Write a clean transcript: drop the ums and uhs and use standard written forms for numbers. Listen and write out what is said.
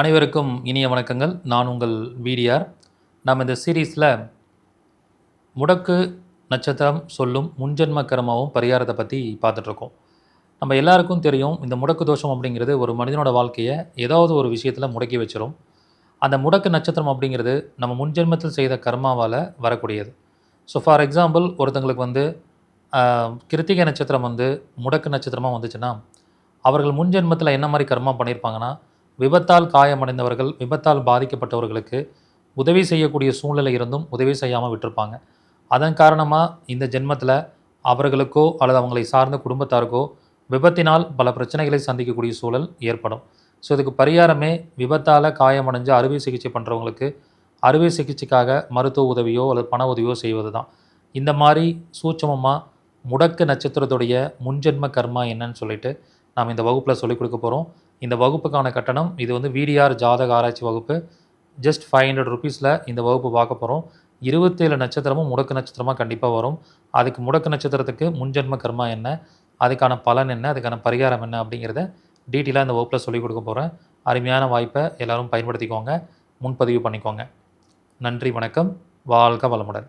அனைவருக்கும் இனிய வணக்கங்கள். நான் உங்கள் வீடியார். நாம் இந்த சீரீஸில் முடக்கு நட்சத்திரம் சொல்லும் முன்ஜென்ம கர்மாவும் பரிகாரத்தை பற்றி பார்த்துட்ருக்கோம். நம்ம எல்லாருக்கும் தெரியும், இந்த முடக்கு தோஷம் அப்படிங்கிறது ஒரு மனிதனோட வாழ்க்கையை ஏதாவது ஒரு விஷயத்தில் முடக்கி வச்சிரும். அந்த முடக்கு நட்சத்திரம் அப்படிங்கிறது நம்ம முன்ஜென்மத்தில் செய்த கர்மாவால் வரக்கூடியது. ஸோ ஃபார் எக்ஸாம்பிள், ஒருத்தங்களுக்கு கிருத்திகை நட்சத்திரம் முடக்கு நட்சத்திரமாக வந்துச்சுன்னா, அவர்கள் முன்ஜென்மத்தில் என்ன மாதிரி கர்மா பண்ணியிருப்பாங்கன்னா, விபத்தால் காயமடைந்தவர்கள், விபத்தால் பாதிக்கப்பட்டவர்களுக்கு உதவி செய்யக்கூடிய சூழ்நிலை இருந்தும் உதவி செய்யாமல் விட்டிருப்பாங்க. அதன் காரணமாக இந்த ஜென்மத்தில் அவர்களுக்கோ அல்லது அவங்களை சார்ந்த குடும்பத்தாருக்கோ விபத்தினால் பல பிரச்சனைகளை சந்திக்கக்கூடிய சூழல் ஏற்படும். ஸோ இதுக்கு பரிகாரமே விபத்தால் காயமடைஞ்சு அறுவை சிகிச்சை பண்ணுறவங்களுக்கு அறுவை சிகிச்சைக்காக மருத்துவ உதவியோ அல்லது பண உதவியோ செய்வது தான். இந்த மாதிரி சூட்சமமாக முடக்கு நட்சத்திரத்துடைய முன்ஜென்ம கர்மா என்னன்னு சொல்லிட்டு நாம் இந்த வகுப்பில் சொல்லிக் கொடுக்க போகிறோம். இந்த வகுப்புக்கான கட்டணம், இது விடிஆர் ஜாதக ஆராய்ச்சி வகுப்பு. ஜஸ்ட் 500 ருபீஸில் இந்த வகுப்பு பார்க்க போகிறோம். 27 நட்சத்திரமும் முடக்கு நட்சத்திரமாக கண்டிப்பாக வரும். அதுக்கு முடக்கு நட்சத்திரத்துக்கு முன்ஜென்ம கர்மா என்ன, அதுக்கான பலன் என்ன, அதுக்கான பரிகாரம் என்ன அப்படிங்கிறத டீட்டெயிலாக இந்த வகுப்பில் சொல்லிக் கொடுக்க போகிறேன். அருமையான வாய்ப்பை எல்லோரும் பயன்படுத்திக்கோங்க, முன்பதிவு பண்ணிக்கோங்க. நன்றி, வணக்கம், வாழ்க வளமுடன்.